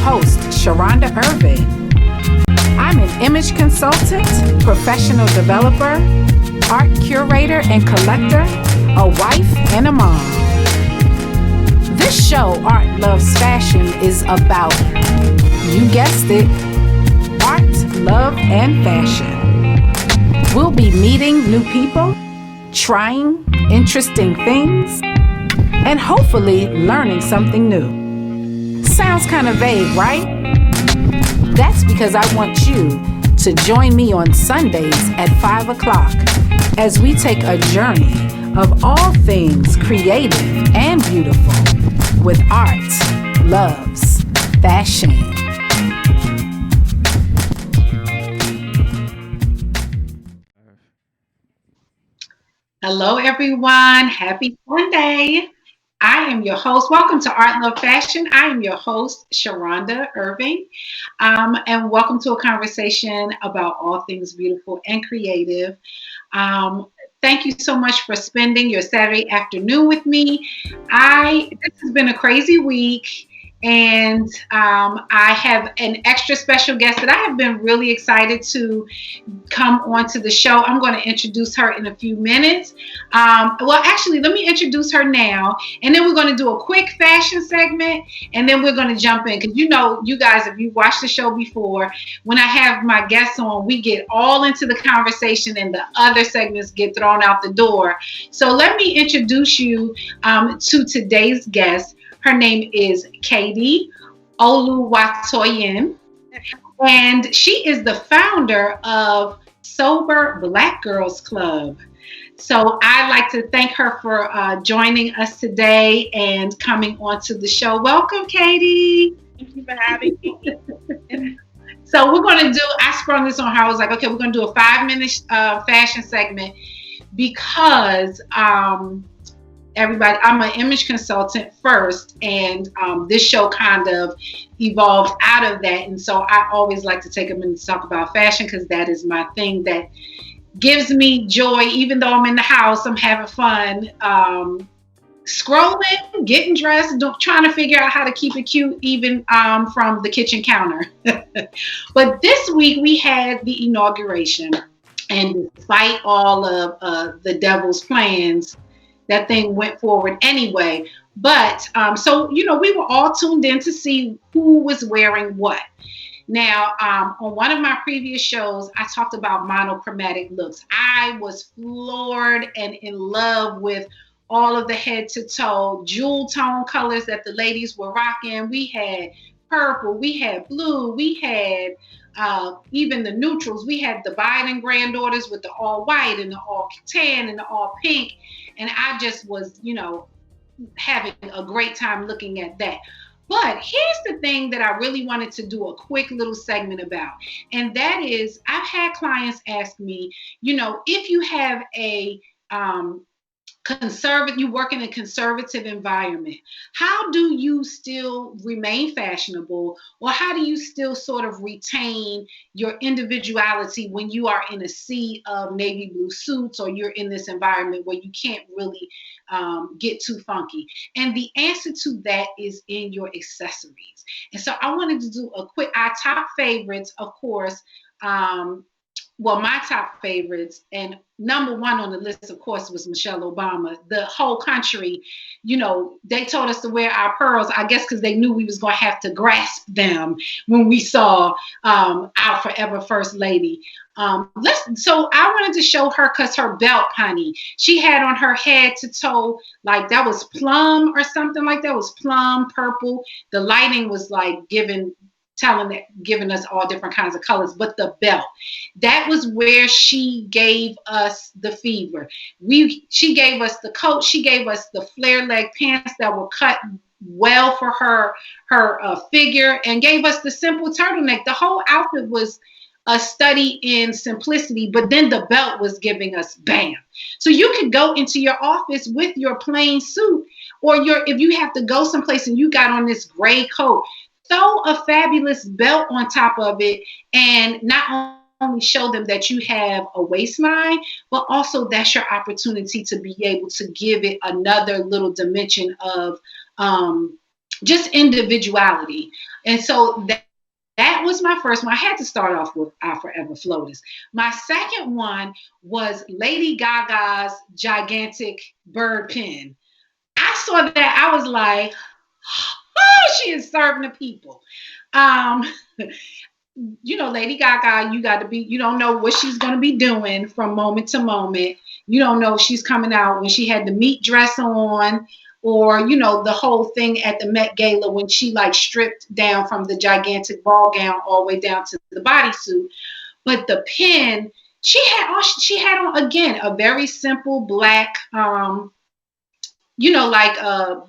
host, Sharonda Irving. I'm an image consultant, professional developer, art curator and collector, a wife and a mom. This show, Art Loves Fashion, is about, you guessed it, art, love, and fashion. We'll be meeting new people, trying interesting things, and hopefully learning something new. Sounds kind of vague, right? That's because I want you to join me on Sundays at 5 o'clock as we take a journey of all things creative and beautiful with art, loves, fashion. Hello, everyone. Happy Sunday. I am your host. Welcome to Art Love Fashion. I am your host, Sharonda Irving, and welcome to a conversation about all things beautiful and creative. Thank you so much for spending your Saturday afternoon with me. This has been a crazy week. And I have an extra special guest that I have been really excited to come onto the show. I'm going to introduce her in a few minutes. Actually, let me introduce her now. And then we're going to do a quick fashion segment. And then we're going to jump in. Because you know, you guys, if you've watched the show before, when I have my guests on, we get all into the conversation and the other segments get thrown out the door. So let me introduce you to today's guest. Her name is Katie Oluwatoyin, and she is the founder of Sober Black Girls Club. So I'd like to thank her for joining us today and coming onto the show. Welcome, Katie. Thank you for having me. So we're going to do, I sprung this on her. I was like, okay, we're going to do a 5-minute fashion segment because everybody, I'm an image consultant first, and this show kind of evolved out of that. And so I always like to take a minute to talk about fashion because that is my thing that gives me joy. Even though I'm in the house, I'm having fun scrolling, getting dressed, trying to figure out how to keep it cute, even from the kitchen counter. But this week we had the inauguration, and despite all of the devil's plans, that thing went forward anyway. But so, you know, we were all tuned in to see who was wearing what. Now, on one of my previous shows, I talked about monochromatic looks. I was floored and in love with all of the head to toe jewel tone colors that the ladies were rocking. We had purple, we had blue, we had even the neutrals. We had the Biden granddaughters with the all white and the all tan and the all pink. And I just was, you know, having a great time looking at that. But here's the thing that I really wanted to do a quick little segment about. And that is, I've had clients ask me, you know, if you have a you work in a conservative environment, how do you still remain fashionable, or how do you still sort of retain your individuality when you are in a sea of navy blue suits, or you're in this environment where you can't really get too funky? And the answer to that is in your accessories. And so I wanted to do a quick, our top favorites, of course. My top favorites, and number one on the list, of course, was Michelle Obama. The whole country, you know, they told us to wear our pearls, I guess because they knew we was going to have to grasp them when we saw our forever first lady. So I wanted to show her because her belt, honey, she had on her head to toe, like that was plum or something like that. It was plum, purple. The lighting was like giving us all different kinds of colors, but the belt, that was where she gave us the fever. She gave us the coat, she gave us the flare leg pants that were cut well for her figure, and gave us the simple turtleneck. The whole outfit was a study in simplicity, but then the belt was giving us bam. So you could go into your office with your plain suit, or if you have to go someplace and you got on this gray coat, throw a fabulous belt on top of it, and not only show them that you have a waistline, but also that's your opportunity to be able to give it another little dimension of just individuality. And so that was my first one. I had to start off with Our Forever Floaters. My second one was Lady Gaga's gigantic bird pen. I saw that. I was like, oh, she is serving the people. Um, Lady Gaga, you don't know what she's going to be doing from moment to moment. You don't know if she's coming out when she had the meat dress on, or, the whole thing at the Met Gala when she like stripped down from the gigantic ball gown all the way down to the bodysuit. But the pin, she had on, again, a very simple black, like a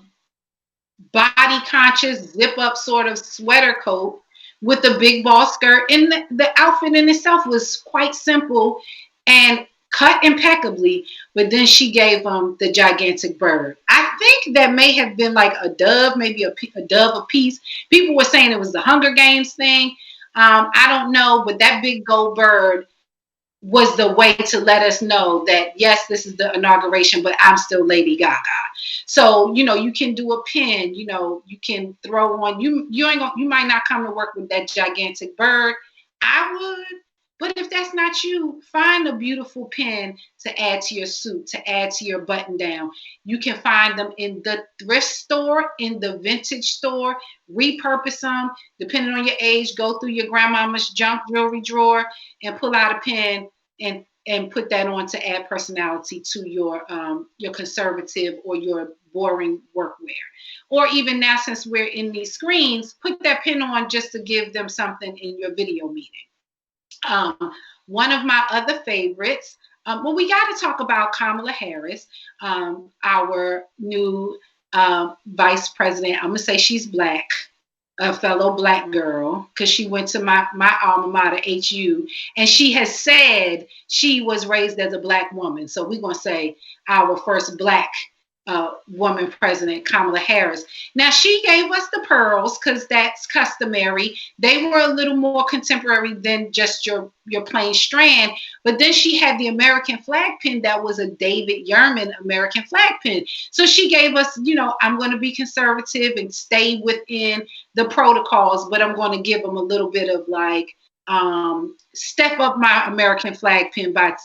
body conscious zip up sort of sweater coat with a big ball skirt. And the outfit in itself was quite simple and cut impeccably. But then she gave the gigantic bird. I think that may have been like a dove, maybe a dove apiece. People were saying it was the Hunger Games thing. I don't know, but that big gold bird was the way to let us know that, yes, this is the inauguration, but I'm still Lady Gaga. So, you can do a pin, you can throw on, you might not come to work with that gigantic bird. I would, but if that's not you, find a beautiful pin to add to your suit, to add to your button down. You can find them in the thrift store, in the vintage store, repurpose them, depending on your age, go through your grandmama's junk jewelry drawer and pull out a pin and put that on to add personality to your conservative or your boring workwear. Or even now, since we're in these screens, put that pin on just to give them something in your video meeting. One of my other favorites, well, we got to talk about Kamala Harris, our new vice president. I'm going to say she's black, a fellow black girl, because she went to my alma mater, HU, and she has said she was raised as a black woman. So we're going to say our first black woman president, Kamala Harris. Now, she gave us the pearls because that's customary. They were a little more contemporary than just your plain strand. But then she had the American flag pin that was a David Yurman American flag pin. So she gave us, I'm going to be conservative and stay within the protocols, but I'm going to give them a little bit of like, step up my American flag pin by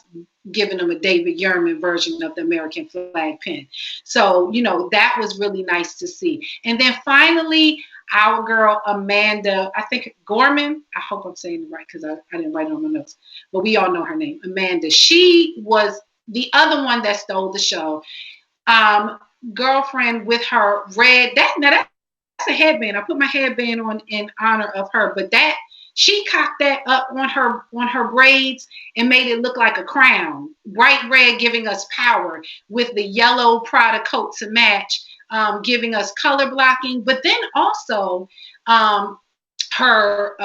giving them a David Yurman version of the American flag pin. So, that was really nice to see. And then finally, our girl, Amanda, I think Gorman, I hope I'm saying it right because I didn't write it on my notes, but we all know her name, Amanda. She was the other one that stole the show. Girlfriend with her red, that's a headband. I put my headband on in honor of her, but she cocked that up on her braids and made it look like a crown. Bright red, giving us power, with the yellow Prada coat to match, giving us color blocking. But then also, her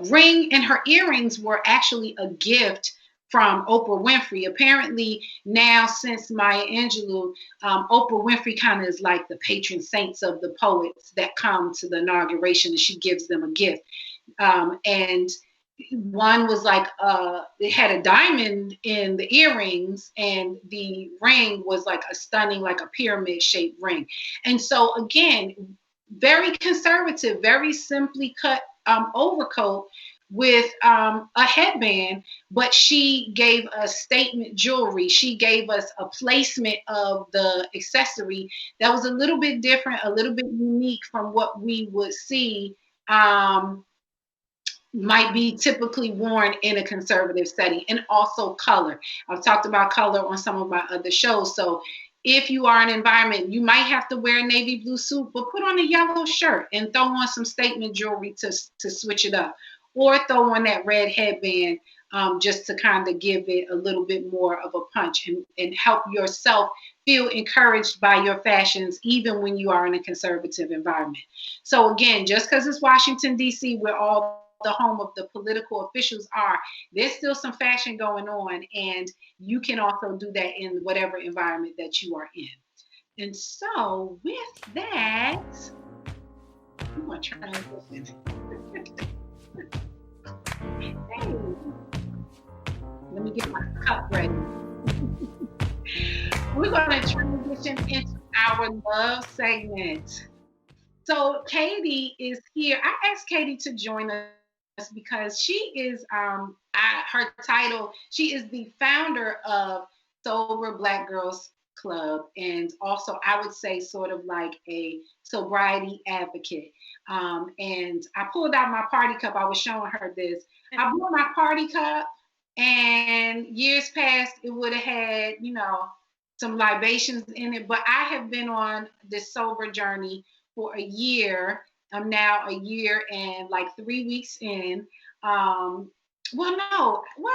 ring and her earrings were actually a gift from Oprah Winfrey. Apparently now, since Maya Angelou, Oprah Winfrey kind of is like the patron saints of the poets that come to the inauguration, and she gives them a gift. And one was like, it had a diamond in the earrings, and the ring was like a stunning, like a pyramid shaped ring. And so again, very conservative, very simply cut overcoat with a headband, but she gave us statement jewelry. She gave us a placement of the accessory that was a little bit different, a little bit unique from what we would see might be typically worn in a conservative setting. And also color. I've talked about color on some of my other shows. So if you are in an environment, you might have to wear a navy blue suit, but put on a yellow shirt and throw on some statement jewelry to switch it up. Or throw on that red headband just to kind of give it a little bit more of a punch and help yourself feel encouraged by your fashions, even when you are in a conservative environment. So again, just because it's Washington, D.C., where all the home of the political officials are, there's still some fashion going on, and you can also do that in whatever environment that you are in. And so with that, I'm going to transition. Hey, let me get my cup ready. We're going to transition into our love segment. So Katie is here. I asked Katie to join us because she is her title. She is the founder of Sober Black Girls Club, and also I would say sort of like a sobriety advocate. And I pulled out my party cup. I was showing her this. I bought my party cup, and years past it would have had, some libations in it. But I have been on this sober journey for a year. I'm now a year and like 3 weeks in. Um, well, no, well,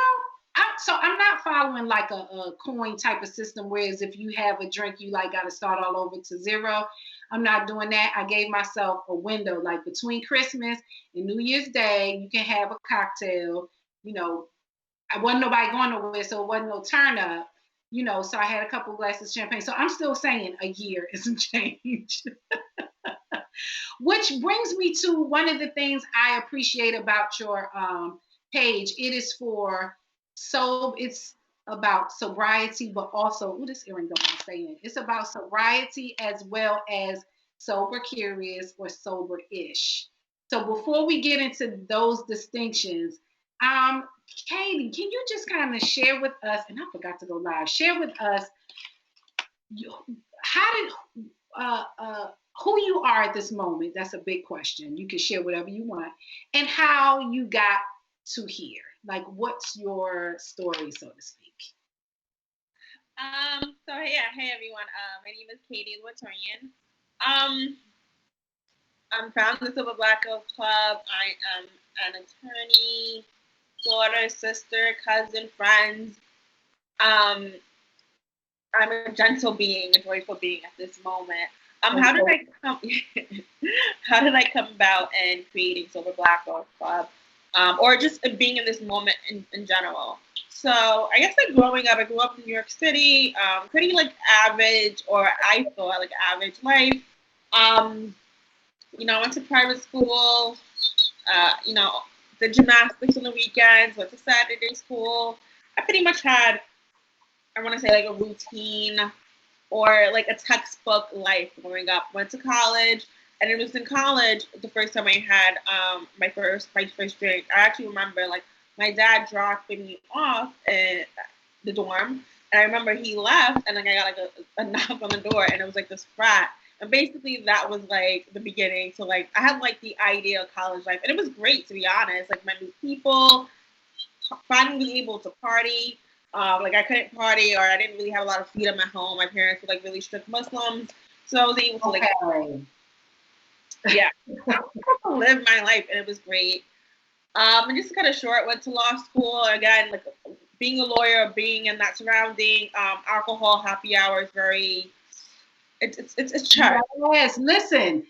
so I'm not following like a coin type of system. Whereas if you have a drink, you like got to start all over to zero. I'm not doing that. I gave myself a window, like between Christmas and New Year's Day, you can have a cocktail. You know, I wasn't nobody going nowhere, so it wasn't no turn up. So I had a couple glasses of champagne. So I'm still saying a year is some change. Which brings me to one of the things I appreciate about your page. It is it's about sobriety, but also, this earring don't want to stay in. It's about sobriety as well as sober curious or sober-ish. So before we get into those distinctions, um, Katie, can you just kind of share with us, and I forgot to go live, share with us how did who you are at this moment? That's a big question. You can share whatever you want, and how you got to here. Like, what's your story, so to speak? So yeah, hey everyone. My name is Katie Latorian. I'm founder of the Black Girls Club. I am an attorney, daughter, sister, cousin, friend. I'm a gentle being, a joyful being at this moment. How did I come? How did I come about in creating Sober Black Girls Club, or just being in this moment in general? So I guess like growing up, I grew up in New York City, pretty like average, or I thought like average life. I went to private school. Did gymnastics on the weekends. Went to Saturday school. I pretty much had, I want to say like a routine or like a textbook life growing up. Went to college, and it was in college the first time I had my first drink. I actually remember like my dad dropping me off in the dorm, and I remember he left, and then I got like a knock on the door, and it was like this frat. And basically that was like the beginning. So like I had like the idea of college life, and it was great to be honest. Like met new people, finally able to party. Like I couldn't party, or I didn't really have a lot of freedom at home. My parents were like really strict Muslims, so I was able to like, yeah, live my life, and it was great. And just to cut it short, went to law school again. Like being a lawyer, being in that surrounding, alcohol, happy hours, very. It's church. Yes, listen.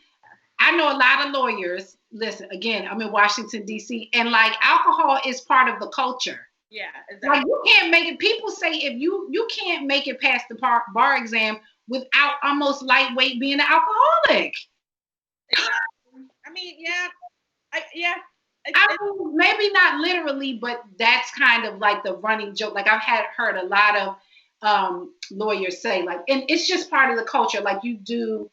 I know a lot of lawyers. Listen, again, I'm in Washington D.C. and like alcohol is part of the culture. Yeah, exactly. Like you can't make it. People say if you can't make it past the bar exam without almost lightweight being an alcoholic. Exactly. I mean, yeah, mean, maybe not literally, but that's kind of like the running joke. Like I've heard a lot of lawyers say, like, and it's just part of the culture. Like you do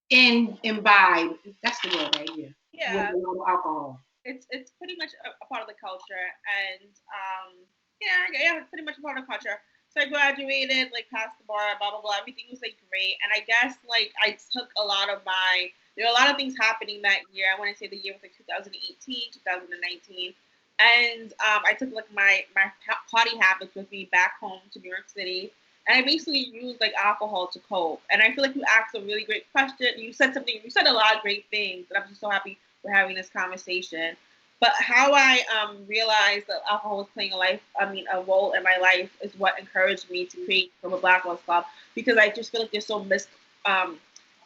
imbibe. That's the word right here. Yeah. With a little alcohol. It's pretty much a part of the culture, and yeah, it's pretty much a part of the culture. So I graduated, like passed the bar, blah blah blah. Everything was like great, and I guess like I took a lot of there were a lot of things happening that year. I want to say the year was like 2018, 2019, and I took like my party habits with me back home to New York City. And I basically used like alcohol to cope. And I feel like you asked a really great question. You said a lot of great things, and I'm just so happy we're having this conversation. But how I realized that alcohol was playing a role in my life is what encouraged me to create from a Black Girls Club, because I just feel like there's so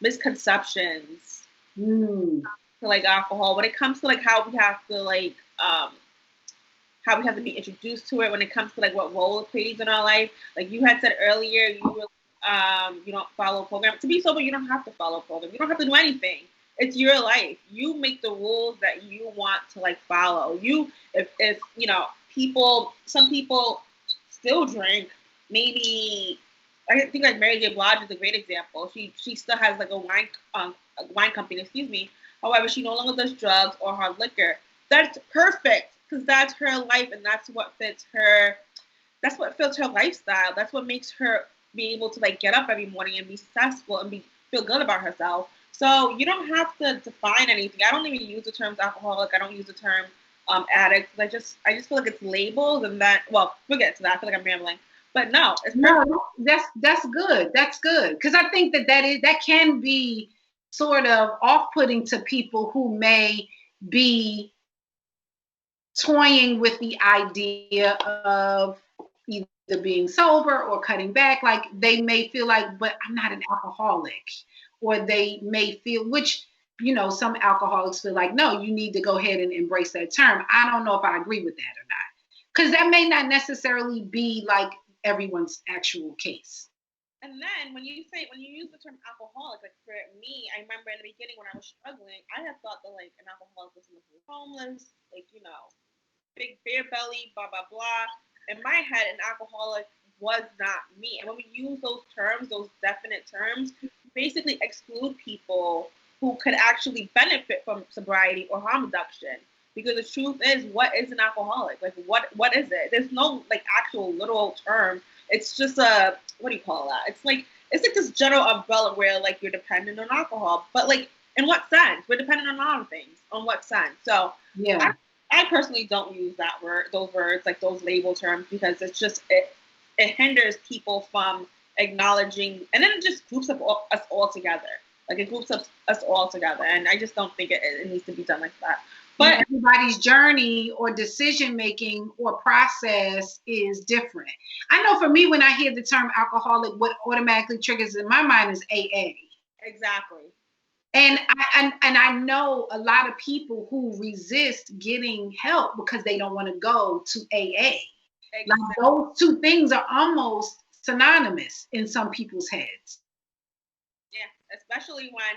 misconceptions to like alcohol when it comes to like how we have to like how we have to be introduced to it when it comes to like what role it plays in our life. Like you had said earlier, you don't follow a program. To be sober, you don't have to follow a program. You don't have to do anything. It's your life. You make the rules that you want to like follow. If some people still drink, maybe I think like Mary J. Blige is a great example. She still has like a wine company, excuse me. However, she no longer does drugs or hard liquor. That's perfect because that's her life and that's what fits her. That's what fits her lifestyle. That's what makes her be able to like get up every morning and be successful and be feel good about herself. So you don't have to define anything. I don't even use the terms alcoholic. I don't use the term addict. I just feel like it's labels and that. Well, we'll get to that. I feel like I'm rambling, but no, it's perfect. No, that's good. That's good because I think that can be sort of off-putting to people who may be toying with the idea of either being sober or cutting back. Like they may feel like, but I'm not an alcoholic, or they may feel, which some alcoholics feel like, no, you need to go ahead and embrace that term. I don't know if I agree with that or not, because that may not necessarily be like everyone's actual case. And then when you use the term alcoholic, like for me, I remember in the beginning when I was struggling, I had thought that like an alcoholic was someone who was homeless, like big beer belly, blah blah blah. In my head, an alcoholic was not me. And when we use those terms, those definite terms, basically exclude people who could actually benefit from sobriety or harm reduction. Because the truth is, what is an alcoholic? Like, what is it? There's no like actual literal term. It's just a, what do you call that? It's like this general umbrella where like you're dependent on alcohol, but like in what sense? We're dependent on a lot of things. On what sense? So Yeah. I personally don't use those words, like those label terms, because it hinders people from acknowledging, and then it just groups up us all together. Like it groups up us all together, and I just don't think it needs to be done like that. But everybody's journey or decision making or process is different. I know for me, when I hear the term alcoholic, what automatically triggers in my mind is AA. Exactly. And I know a lot of people who resist getting help because they don't want to go to AA. Exactly. Like those two things are almost synonymous in some people's heads. Yeah, especially when,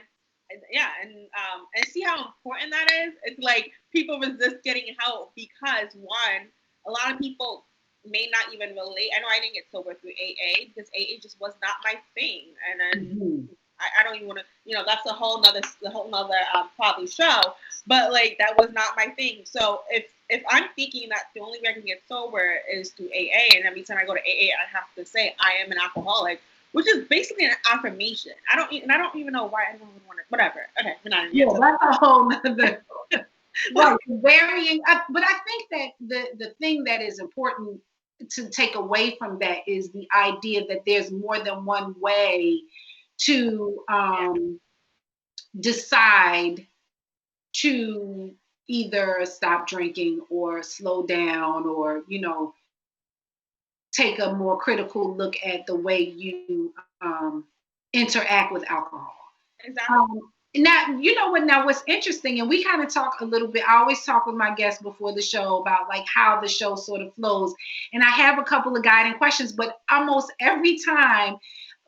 and see how important that is. It's like people resist getting help because one, a lot of people may not even relate. I know I didn't get sober through AA because AA just was not my thing, and then I don't even want to, that's a whole nother probably show. But like that was not my thing. So if I'm thinking that the only way I can get sober is through AA, and every time I go to AA, I have to say I am an alcoholic, which is basically an affirmation. I don't even know why I don't even want to. Whatever. Okay, we're not. Yeah, that's a whole nother. Right, varying. But I think that the thing that is important to take away from that is the idea that there's more than one way to decide to either stop drinking or slow down or take a more critical look at the way you interact with alcohol. Exactly. Now, you know what? Now, what's interesting, and we kind of talk a little bit. I always talk with my guests before the show about like how the show sort of flows, and I have a couple of guiding questions. But almost every time,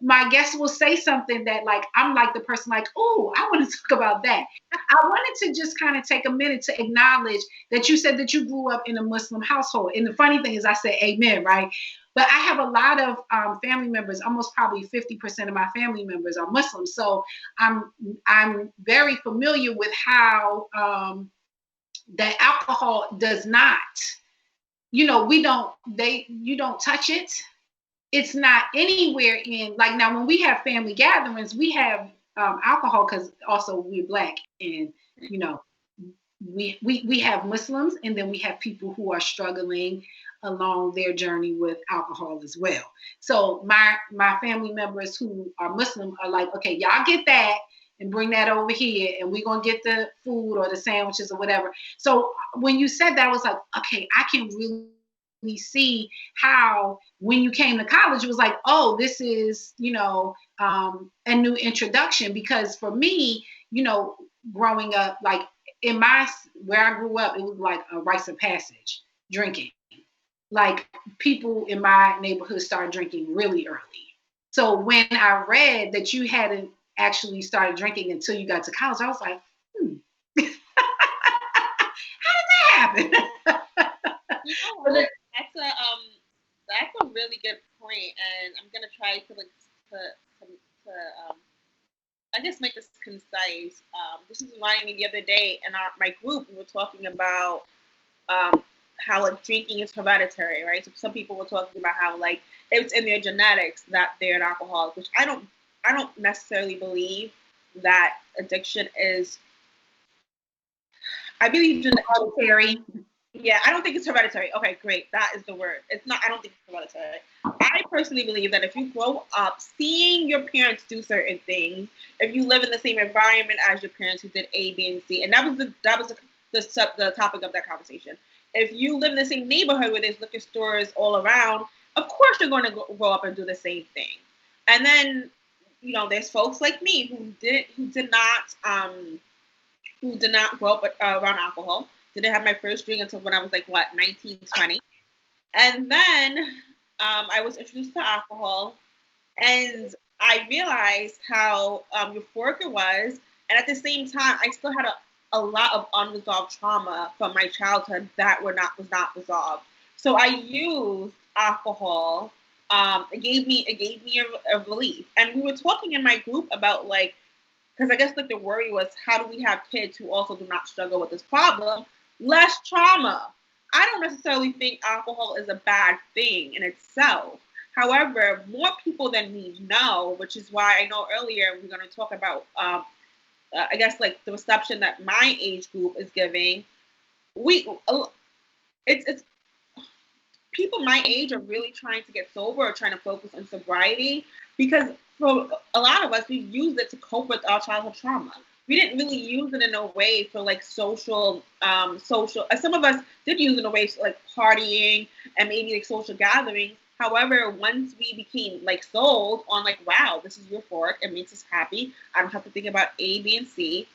my guests will say something that like I'm like the person like, oh, I want to talk about that. I wanted to just kind of take a minute to acknowledge that you said that you grew up in a Muslim household, and the funny thing is, I said amen, right? But I have a lot of family members, almost probably 50% of my family members are Muslim. So I'm very familiar with how that alcohol does not, you don't touch it. It's not anywhere in, like now when we have family gatherings, we have alcohol because also we're Black and, we have Muslims and then we have people who are struggling along their journey with alcohol as well. So my family members who are Muslim are like, okay, y'all get that and bring that over here and we're going to get the food or the sandwiches or whatever. So when you said that, I was like, okay, I can really see how when you came to college, it was like, oh, this is, a new introduction. Because for me, growing up, like where I grew up, it was like a rites of passage, drinking. Like people in my neighborhood started drinking really early. So when I read that you hadn't actually started drinking until you got to college, I was like, how did that happen? That's a really good point, and I'm gonna try to like to I guess make this concise. This is reminding me the other day in my group we were talking about um, how like drinking is hereditary, right? So some people were talking about how like it's in their genetics that they're an alcoholic, which I don't necessarily believe that addiction is. I believe Hereditary. yeah, I don't think it's hereditary. Okay, great. That is the word. It's not. I don't think it's hereditary. I personally believe that if you grow up seeing your parents do certain things, if you live in the same environment as your parents who did A, B, and C, and that was the topic of that conversation. If you live in the same neighborhood where there's liquor stores all around, of course you're going to grow up and do the same thing. And then, there's folks like me who did not grow up around alcohol. Didn't have my first drink until when I was like, 19, 20. And then I was introduced to alcohol, and I realized how euphoric it was. And at the same time, I still had a lot of unresolved trauma from my childhood that was not resolved. So I used alcohol. It gave me a relief. And we were talking in my group about like, because I guess like the worry was, how do we have kids who also do not struggle with this problem? Less trauma. I don't necessarily think alcohol is a bad thing in itself. However, more people than we know, which is why I know earlier we're going to talk about, I guess like the reception that my age group is giving. It's people my age are really trying to get sober or trying to focus on sobriety because for a lot of us, we used it to cope with our childhood trauma. We didn't really use it in a way for like social. Some of us did use it in a way for like partying and maybe like social gatherings. However, once we became like sold on like, wow, this is euphoric, it makes us happy. I don't have to think about A, B, and C.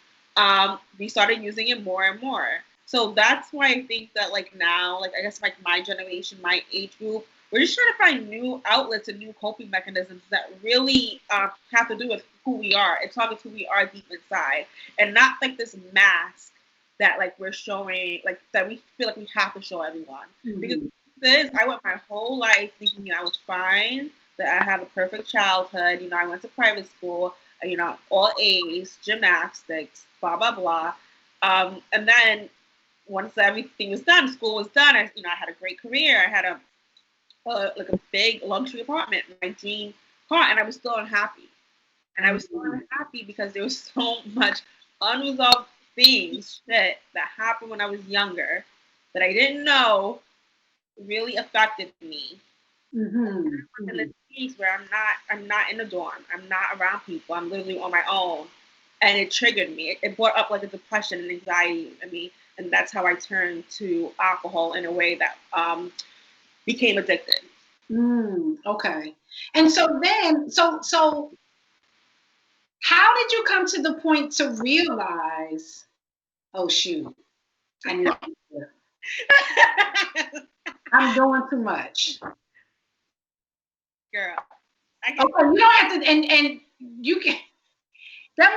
We started using it more and more. So that's why I think that like now, like I guess like my generation, my age group, we're just trying to find new outlets and new coping mechanisms that really have to do with who we are and talking to who we are deep inside, and not like this mask that like we're showing, like that we feel like we have to show everyone. Mm-hmm. Because I went my whole life thinking I was fine, that I had a perfect childhood. I went to private school, all A's, gymnastics, blah blah blah, and then once everything was done, school was done. I had a great career. I had a big luxury apartment, my dream car, and I was still unhappy. And I was still unhappy because there was so much unresolved that happened when I was younger that I didn't know really affected me. Mm-hmm. I'm in this piece where I'm not in the dorm. I'm not around people. I'm literally on my own, and it triggered me. It brought up like a depression and anxiety in me, and that's how I turned to alcohol in a way that became addicted. Okay. And so then, so how did you come to the point to realize, oh shoot, I need to I'm doing too much. Girl. Okay, you don't have to, and you can, that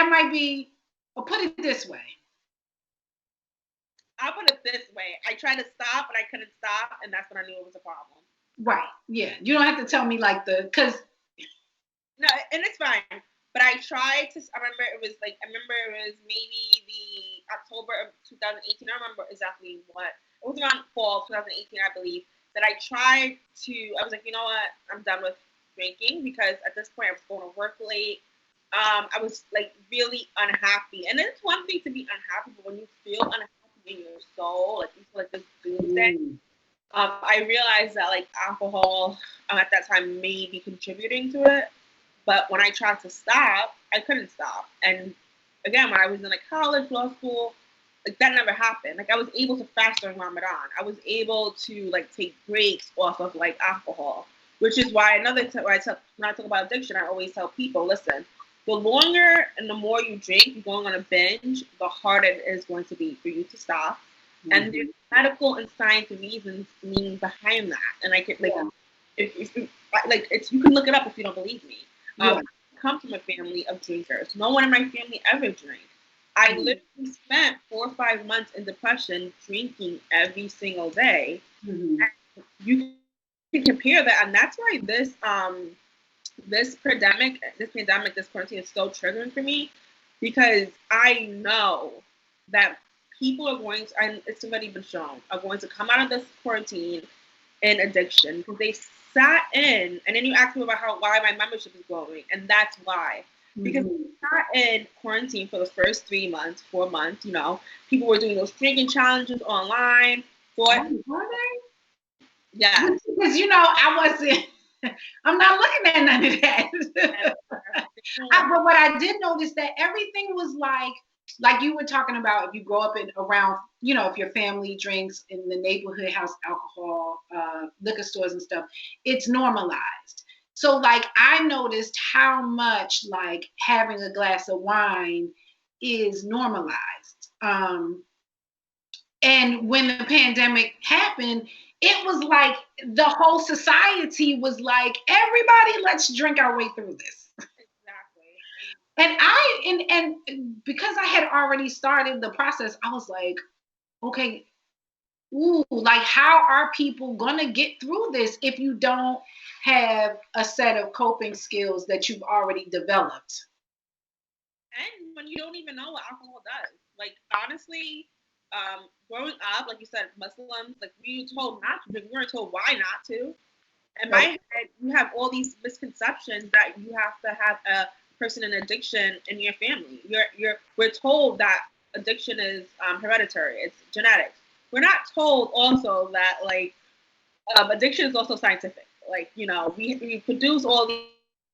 might be, I'll put it this way. I'll put it this way. I tried to stop, but I couldn't stop, and that's when I knew it was a problem. Right. Yeah. You don't have to tell me like because. No, and it's fine. But I tried to. I remember it was maybe the October of 2018. I remember exactly what. It was around fall 2018, I believe. That I tried to. I was like, you know what? I'm done with drinking because at this point I was going to work late. I was like really unhappy, and it's one thing to be unhappy, but when you feel unhappy in your soul, like you feel like this doomsday. I realized that like alcohol at that time may be contributing to it, but when I tried to stop, I couldn't stop. And again, when I was in like college, law school, like that never happened. Like I was able to fast during Ramadan. I was able to like take breaks off of like alcohol, which is why when I talk about addiction, I always tell people, listen, the longer and the more you drink, you're going on a binge, the harder it is going to be for you to stop. Mm-hmm. And there's medical and science reasons behind that. And I could if you can look it up if you don't believe me. I come from a family of drinkers. No one in my family ever drank. I literally spent 4 or 5 months in depression, drinking every single day. Mm-hmm. And you can compare that, and that's why this pandemic, this quarantine is so triggering for me, because I know that people are going to, and it's already been shown, are going to come out of this quarantine in addiction because they sat in, and then you ask me about why my membership is growing, and that's why. Because we sat in quarantine for the first 3 months, 4 months, people were doing those drinking challenges online. Were they? Yeah. Because, I wasn't, I'm not looking at none of that. But what I did notice that everything was like you were talking about, if you grow up around, if your family drinks in the neighborhood house alcohol, liquor stores and stuff, it's normalized. So I noticed how much having a glass of wine is normalized. And when the pandemic happened, it was like the whole society was like, everybody, let's drink our way through this. And and because I had already started the process, I was like, okay, how are people gonna get through this if you don't have a set of coping skills that you've already developed? And when you don't even know what alcohol does. Honestly, growing up, like you said, Muslims, we were told not to drink. We weren't told why not to. In my head, you have all these misconceptions that you have to have a person in addiction in your family. We're told that addiction is hereditary. It's genetics. We're not told also that addiction is also scientific. We produce all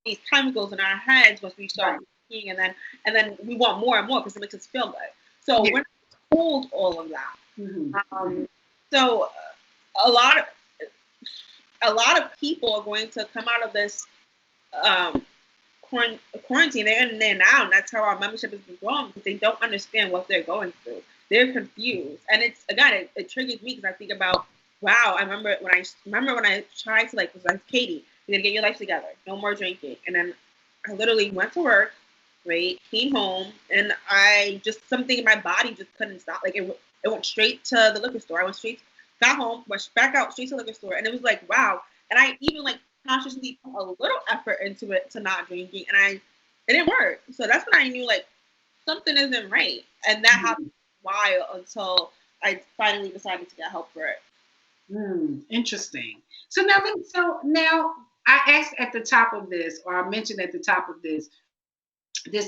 these chemicals in our heads once we start drinking, and then we want more and more because it makes us feel good. So we're not told all of that. Mm-hmm. So a lot of people are going to come out of this quarantine. They're in there now, and that's how our membership has been growing, because they don't understand what they're going through. They're confused, and it triggers me because I think about, wow, I remember when I tried to was like, Katie, you gotta get your life together, no more drinking, and then I literally went to work, right, came home, and something in my body just couldn't stop. It went straight to the liquor store. Got home, went back out straight to the liquor store, and it was like, wow. And I even consciously put a little effort into it to not drinking, and it didn't work. So that's when I knew something isn't right, and that happened a while until I finally decided to get help for it. Interesting. So now I asked at the top of this, or I mentioned at the top of this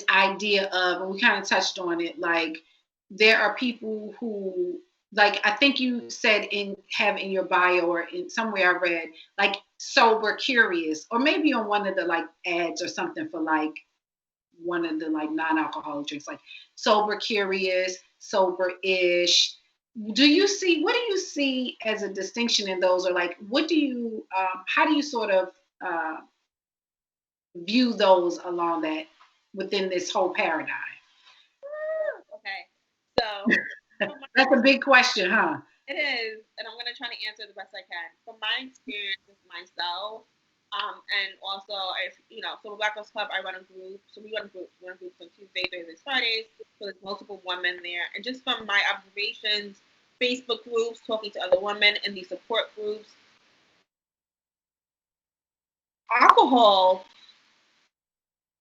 idea of, and we kind of touched on it, there are people who, I think you said in your bio, or in somewhere I read, sober curious, or maybe on one of the ads or something for one of the non-alcoholic drinks, sober curious, sober-ish. What do you see as a distinction in those, or what do you how do you sort of view those along that within this whole paradigm? Okay, so that's a big question, huh? It is, and I'm gonna try to answer the best I can. From my experience with myself, and also, so Black Girls Club, I run a group. So we run groups. We run groups on Tuesdays, Thursdays, Fridays. So there's multiple women there, and just from my observations, Facebook groups, talking to other women in these support groups, alcohol,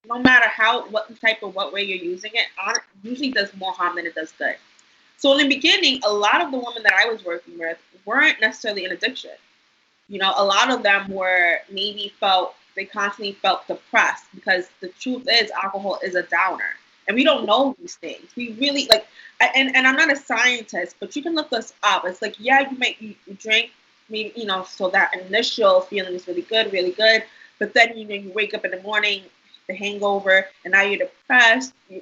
no matter what way you're using it, usually does more harm than it does good. So in the beginning, a lot of the women that I was working with weren't necessarily in addiction. A lot of them they constantly felt depressed, because the truth is alcohol is a downer. And we don't know these things. We really and I'm not a scientist, but you can look this up. It's you drink, maybe, so that initial feeling is really good. But then, you wake up in the morning, the hangover, and now you're depressed. You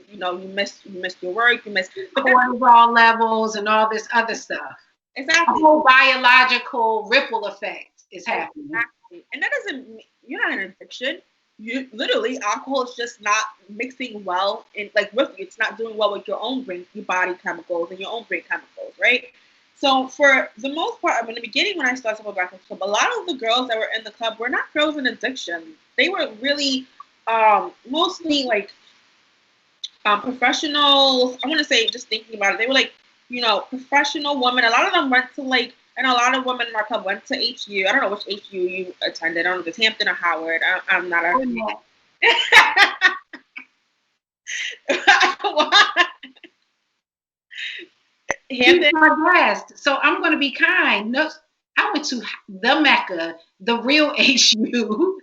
miss your work, you miss cortisol levels and all this other stuff. Exactly. A whole biological ripple effect is happening. Exactly. And that doesn't mean you're not in addiction. You literally, alcohol is just not mixing well with you. It's not doing well with your own body chemicals and your own brain chemicals, right? So for the most part, in the beginning when I started with Black Girls Club, a lot of the girls that were in the club were not girls in addiction. They were really mostly professional. I want to say, just thinking about it, they were professional women. A lot of them went to and a lot of women in our club went to HU. I don't know which HU you attended. I don't know if it's Hampton or Howard. I'm not a. Hampton. So I'm going to be kind. No, I went to the Mecca, the real HU,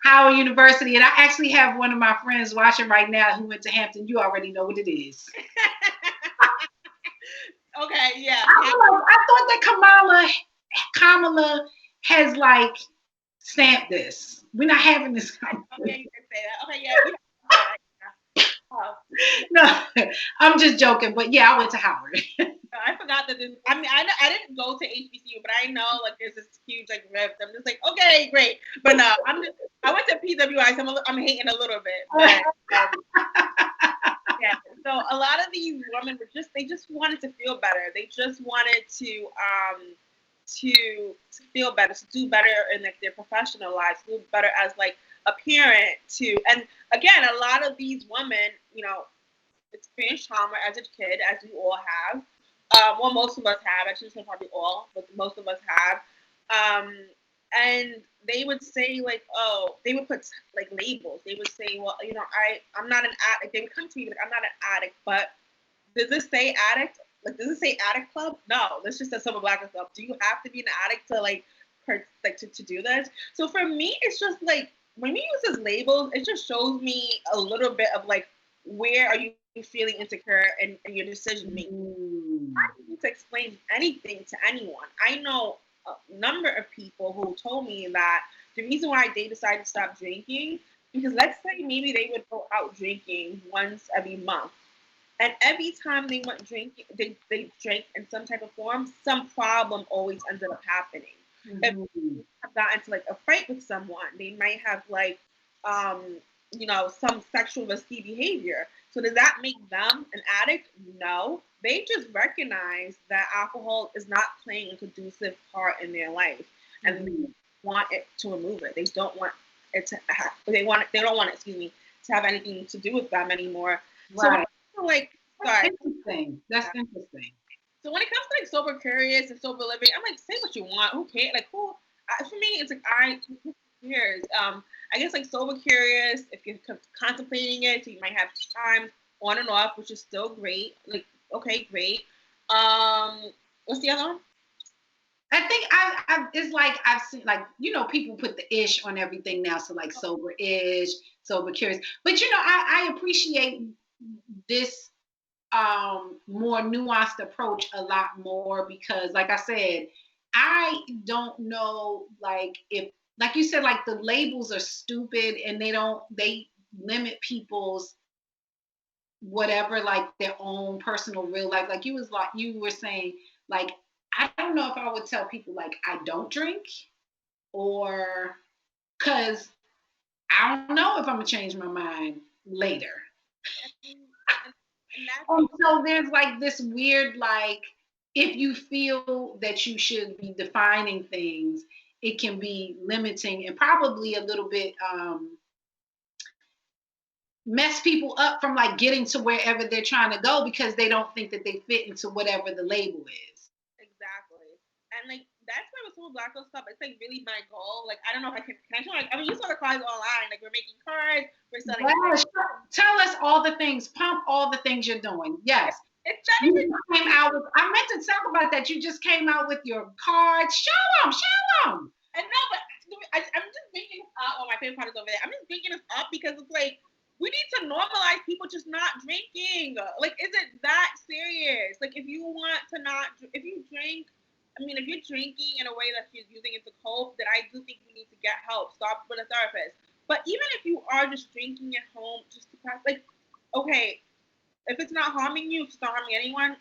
Howard University, and I actually have one of my friends watching right now who went to Hampton. You already know what it is. Okay, yeah. I thought that Kamala has like stamped this. We're not having this conversation. Okay, you can say that. Okay, yeah. Oh. No, I'm just joking, but yeah, I went to Howard. I forgot that this. I mean, I didn't go to HBCU, but I know like there's this huge like rift. I'm just like, okay, great, but no, I went to PWI, so I'm hating a little bit. But, yeah, so a lot of these women were they just wanted to feel better. They just wanted to feel better, to do better in like their professional lives, do better as like a parent too. And again, a lot of these women, you know, experience trauma as a kid, as we all have. Well, most of us have. I shouldn't say probably all, but most of us have. And they would say like, oh, they would put like labels. They would say, well, you know, I'm not an addict. They would come to me like, I'm not an addict, but does this say addict? Like, does it say addict club? No, this just says Sober Black Club. Do you have to be an addict to like, to do this? So for me, it's just like when we use these labels, it just shows me a little bit of like, where are you feeling insecure in your decision making? I don't need to explain anything to anyone. I know a number of people who told me that the reason why they decided to stop drinking, because let's say maybe they would go out drinking once every month. And every time they went drinking, they drank in some type of form, some problem always ended up happening. If they have gotten into like a fight with someone, they might have like, you know, some sexual risky behavior. So does that make them an addict? No. They just recognize that alcohol is not playing a conducive part in their life, and they want it to remove it. They don't want it to. They don't want it. Excuse me, to have anything to do with them anymore. Right. So like, that's interesting. That's interesting. So when it comes to like sober curious and sober living, I'm like, say what you want. Who cares? Like, who? For me, it's like years. I guess like sober curious, if you're contemplating it, so you might have time on and off, which is still great. Like, okay, great. What's the other one? I think it's like I've seen, like, you know, people put the ish on everything now, so like sober-ish, sober curious. But you know, I appreciate this more nuanced approach a lot more, because like I said, I don't know, like, if, like you said, like the labels are stupid and they limit people's whatever, like their own personal real life. Like you were saying, like, I don't know if I would tell people like I don't drink, or because I don't know if I'm gonna change my mind later. And so there's like this weird, like, if you feel that you should be defining things, it can be limiting and probably a little bit mess people up from like getting to wherever they're trying to go, because they don't think that they fit into whatever the label is. Exactly. And like that's why with Sober Black Girl stuff, it's like really my goal. Like, I don't know if I can show, like, I mean, you saw the cards online. Like, we're making cards, we're selling. Yes. Tell us all the things. Pump all the things you're doing. Yes. It's not even. I meant to talk about that. You just came out with your cards. Show them. And no, but I'm just bringing this up. Oh, my favorite part is over there. I'm just bringing this up because it's like, we need to normalize people just not drinking. Like, is it that serious? Like, if you want to not, if you drink, I mean, if you're drinking in a way that you're using it to cope, then I do think we need to get help. Stop with a therapist. But even if you are just drinking at home, just to pass, like, okay, if it's not harming you, if it's not harming anyone,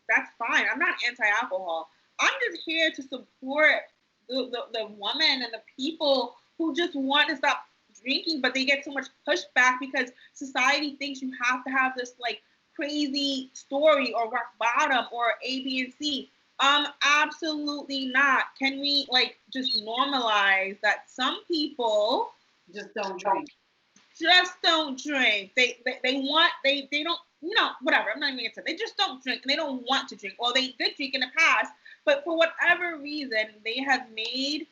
that's fine. I'm not anti-alcohol. I'm just here to support the woman and the people who just want to stop drinking, but they get so much pushback because society thinks you have to have this like crazy story or rock bottom or A, B, and C. Absolutely not. Can we like just normalize that some people just don't drink? just don't drink. They want they don't, you know, whatever. I'm not even gonna say. They just don't drink and they don't want to drink, or they did drink in the past, but for whatever reason they have made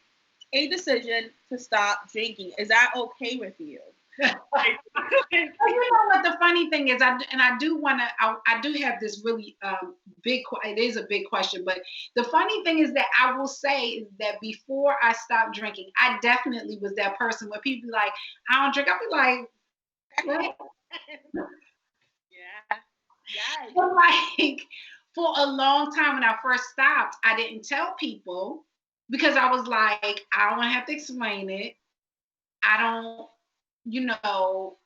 a decision to stop drinking. Is that okay with you? You know what the funny thing is, I do want to, I do have this really it is a big question, but the funny thing is that I will say is that before I stopped drinking, I definitely was that person where people be like, I don't drink. I'll be like, what? Yeah. Yes. But like for a long time when I first stopped, I didn't tell people because I was like, I don't want to have to explain it. I don't, you know,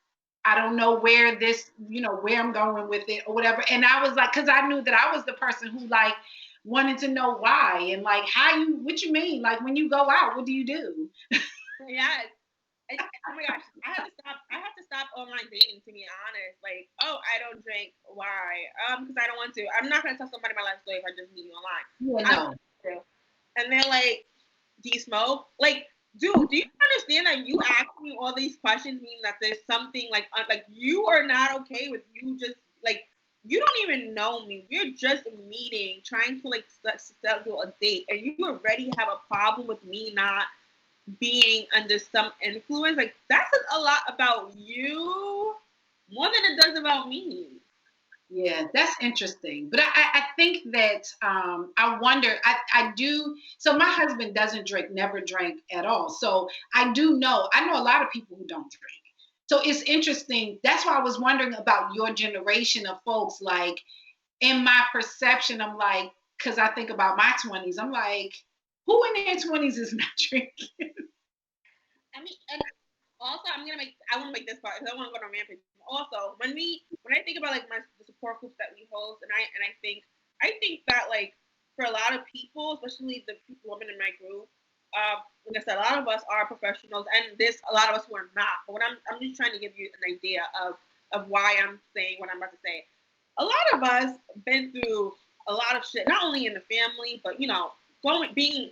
I don't know where this, where I'm going with it or whatever. And I was like, because I knew that I was the person who like wanted to know why and like what you mean? Like when you go out, what do you do? Yes. Oh my gosh, I have to stop. I have to stop online dating. To be honest, like, oh, I don't drink. Why? Because I don't want to. I'm not gonna tell somebody my life story if I just meet you online. Yeah, I no. don't want to. And they're like, "Do you smoke?" Like, dude, do you understand that you asking me all these questions mean that there's something like you are not okay with you just like you don't even know me. We're just meeting, trying to like schedule a date, and you already have a problem with me not being under some influence. Like that says a lot about you more than it does about me. Yeah, that's interesting. But I think that I wonder, I do. So my husband doesn't drink, never drank at all. So I know a lot of people who don't drink. So it's interesting. That's why I was wondering about your generation of folks. Like in my perception, I'm like, because I think about my 20s, I'm like, who in their 20s is not drinking? I mean, and also I want to make this part because I want to go to rampage. Also, when I think about like the support groups that we host, and I think that like for a lot of people, especially the women in my group, like I said, a lot of us are professionals, and there's a lot of us who are not. But I'm just trying to give you an idea of why I'm saying what I'm about to say. A lot of us been through a lot of shit, not only in the family, but being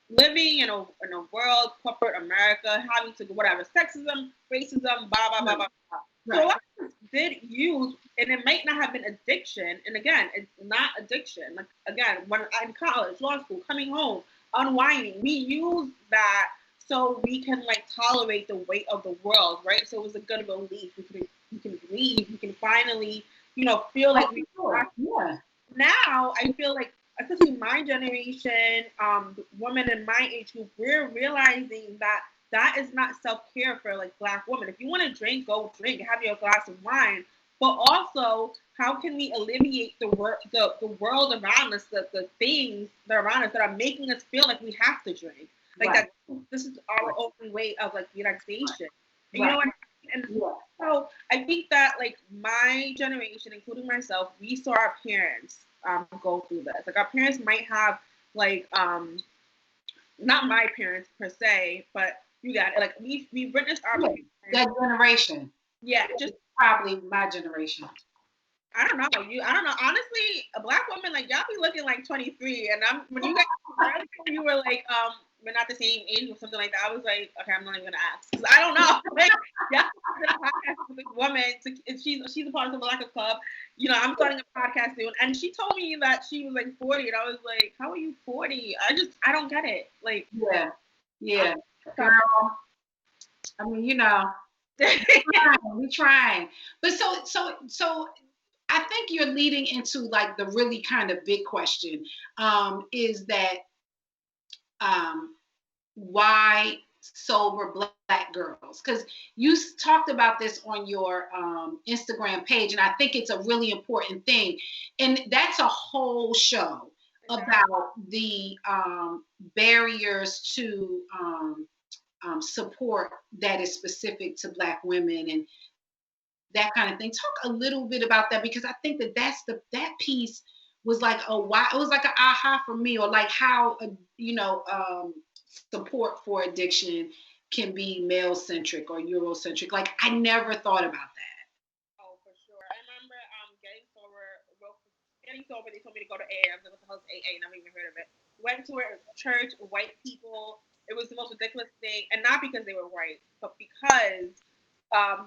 living in a world, corporate America, having to whatever sexism, racism, blah blah blah blah. Blah. So a Right. lot of us did use, and it might not have been addiction. And again, it's not addiction. Like again, when I'm in college, law school, coming home, unwinding, we use that so we can like tolerate the weight of the world, right? So it was a good relief. We can breathe. We can finally, feel like we. Sure. Yeah. Now I feel like, especially my generation, women in my age group, we're realizing that that is not self-care for like Black women. If you want to drink, go drink, have your glass of wine. But also, how can we alleviate the world around us, the things that are around us that are making us feel like we have to drink? Like Right. that, this is our own way of like relaxation. And you Right. know what? And Yeah. so I think that like my generation, including myself, we saw our parents go through this. Like our parents might have like not my parents per se, but you got it. Like we witnessed our Yeah. parents. That generation. Yeah, just Probably my generation. I don't know. I don't know. Honestly, a Black woman like y'all be looking like 23, and when you guys earlier you were like we're not the same age or something like that. I was like, okay, I'm not even gonna ask because I don't know. Like, yeah, a podcast with a woman. And she's a part of the Black Club. I'm starting a podcast soon, and she told me that she was like 40, and I was like, how are you 40? I don't get it. Like, Yeah. Yeah. stop. Girl, I mean, we trying. But so I think you're leading into like the really kind of big question, is that um, why sober Black girls? Because you talked about this on your Instagram page, and I think it's a really important thing. And that's a whole show about the barriers to support that is specific to Black women and that kind of thing. Talk a little bit about that because I think that piece was like a why it was like an aha for me, or like how support for addiction can be male centric or Eurocentric. Like I never thought about that. Oh, for sure. I remember getting sober. They told me to go to AA. I was like, what the hell is AA? Never even heard of it. Went to a church, white people. It was the most ridiculous thing, and not because they were white, but because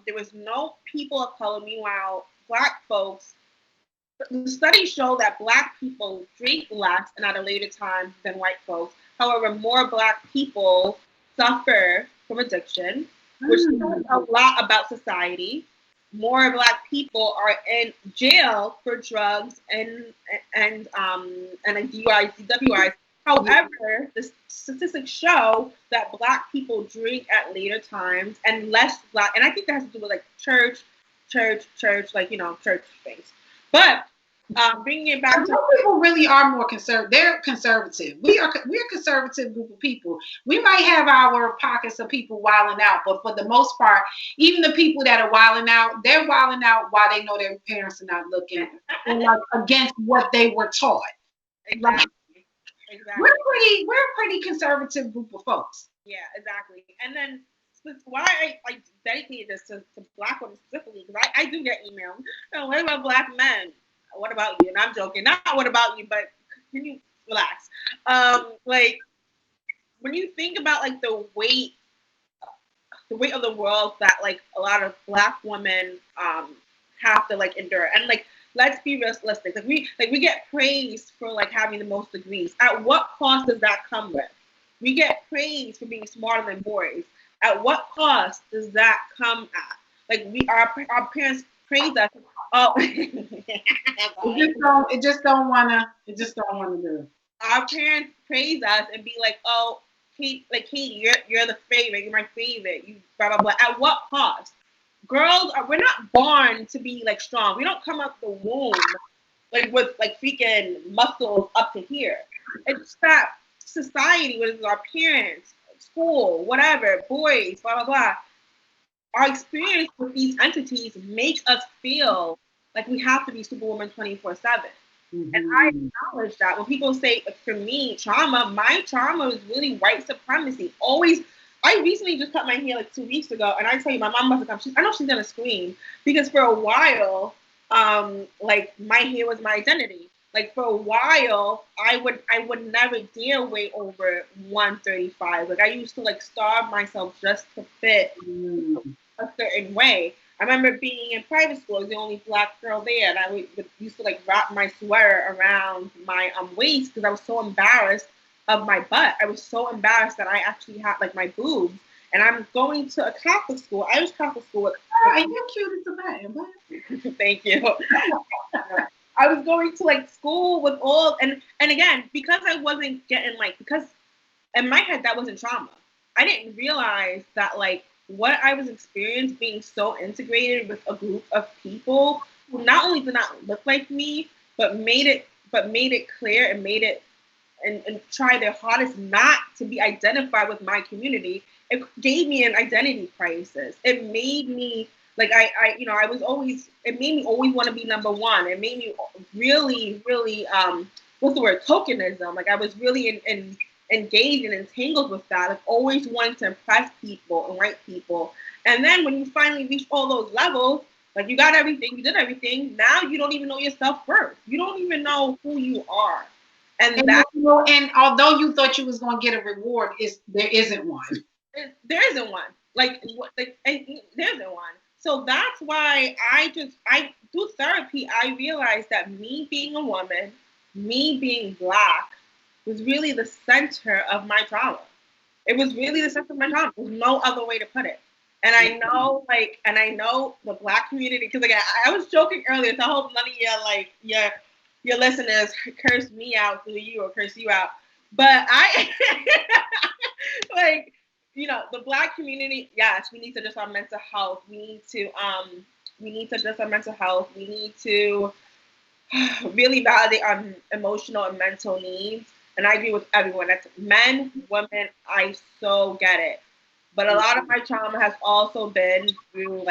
There was no people of color. Meanwhile, Black folks, the studies show that Black people drink less and at a later time than white folks. However, more Black people suffer from addiction, which says a lot about society. More Black people are in jail for drugs and DUIs, DWIs. However, the statistics show that Black people drink at later times and less Black, and I think that has to do with like church, like church things. But bringing it back to people really are more conservative. They're conservative. We're a conservative group of people. We might have our pockets of people wilding out, but for the most part, even the people that are wilding out, they're wilding out while they know their parents are not looking, and like against what they were taught. Exactly. Exactly. We're a pretty conservative group of folks. Yeah, exactly. And then why I dedicated this to Black women specifically, because I do get emails. Oh, what about Black men? What about you? And I'm joking. Not what about you, but can you relax? Like when you think about like the weight of the world that like a lot of Black women have to like endure, and like let's be realistic. Like we get praised for like having the most degrees. At what cost does that come with? We get praised for being smarter than boys. At what cost does that come at? Like our parents praise us. Oh, it just don't wanna do. Our parents praise us and be like, oh, Katie, you're the favorite. You're my favorite. You blah blah blah. At what cost? Girls we're not born to be like strong. We don't come out the womb like with like freaking muscles up to here. It's that society, whether it's our parents, school, whatever, boys, blah blah blah. Our experience with these entities makes us feel like we have to be Superwoman 24/7. Mm-hmm. And I acknowledge that when people say, for me, my trauma is really white supremacy. Always. I recently just cut my hair like 2 weeks ago, and I tell you, my mom must have come. I know she's gonna scream because for a while, like my hair was my identity. Like for a while, I would never dare weigh over 135. Like I used to like starve myself just to fit a certain way. I remember being in private school, I was the only Black girl there, and I used to like wrap my sweater around my waist because I was so embarrassed of my butt. I was so embarrassed that I actually had like my boobs. And I'm going to a Catholic school, Irish Catholic school. And you're cute as a man. Thank you. I was going to like school with all, and again, because I wasn't getting like, because in my head that wasn't trauma. I didn't realize that like what I was experiencing being so integrated with a group of people who not only did not look like me, but made it clear and made it and try their hardest not to be identified with my community. It gave me an identity crisis. It made me like I was always. It made me always want to be number one. It made me really what's the word, tokenism. Like I was really engaged and entangled with that. Like always wanting to impress people and white people. And then when you finally reach all those levels, like you got everything, you did everything. Now you don't even know your self-worth. You don't even know who you are. And although you thought you was going to get a reward, there isn't one. There isn't one. Like there isn't one. So that's why I do therapy. I realized that me being a woman, me being Black, was really the center of my trauma. It was really the center of my trauma. There's no other way to put it. And I know, the Black community, because again, I was joking earlier, so I hope none of your listeners curse me out through you or curse you out. But I, the Black community, yes, we need to address our mental health. We need to address our mental health. We need to really validate our emotional and mental needs. And I agree with everyone. That's men, women, I so get it. But a lot of my trauma has also been through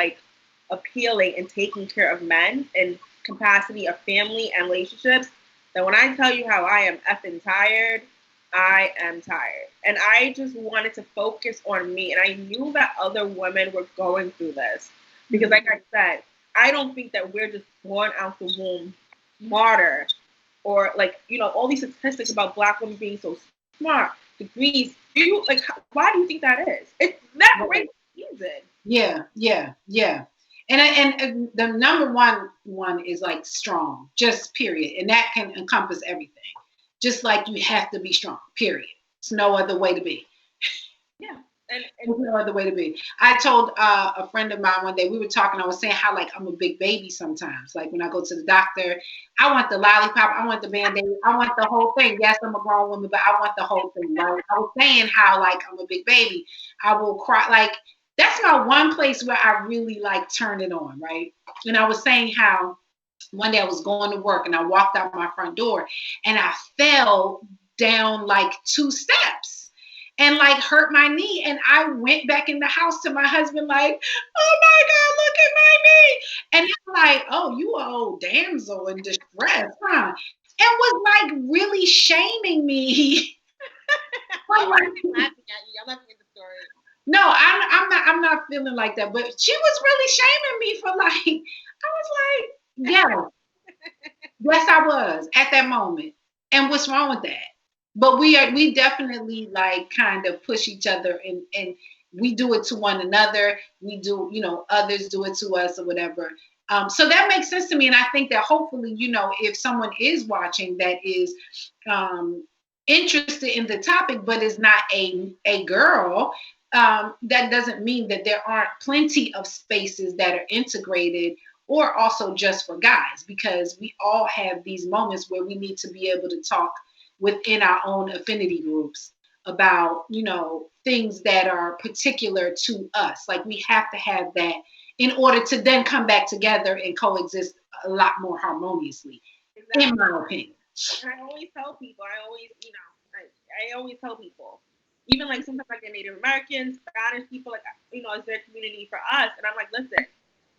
appealing and taking care of men in capacity of family and relationships. That when I tell you how I am effing tired, I am tired. And I just wanted to focus on me. And I knew that other women were going through this. Because like I said, I don't think that we're just born out the womb smarter. Or all these statistics about Black women being so smart, degrees. Why do you think that is? It's that great reason. Yeah, yeah, yeah. And the number one is like strong, just period, and that can encompass everything. Just like you have to be strong, period. It's no other way to be. Yeah. And There's no other way to be. I told a friend of mine one day, we were talking, I was saying how like I'm a big baby sometimes. Like when I go to the doctor, I want the lollipop, I want the band-aid, I want the whole thing. Yes, I'm a grown woman, but I want the whole thing. Right? I was saying how like I'm a big baby. I will cry. Like that's my one place where I really like turn it on, right? And I was saying how one day I was going to work and I walked out my front door and I fell down like 2 steps and like hurt my knee. And I went back in the house to my husband, like, oh my God, look at my knee. And he's like, oh, you an old damsel in distress, huh? And was like really shaming me. I'm laughing at you. I'm laughing at the story. No, I'm not feeling like that. But she was really shaming me for like, I was like, yeah. Yes, I was at that moment. And what's wrong with that? But we definitely like kind of push each other and we do it to one another. We do, others do it to us or whatever. So that makes sense to me. And I think that hopefully, if someone is watching that is interested in the topic, but is not a girl, that doesn't mean that there aren't plenty of spaces that are integrated or also just for guys, because we all have these moments where we need to be able to talk within our own affinity groups about, things that are particular to us. Like we have to have that in order to then come back together and coexist a lot more harmoniously, Exactly. in my opinion. And I always tell people, I always tell people, even like sometimes like the Native Americans, Spanish people, like, is their community for us. And I'm like, listen,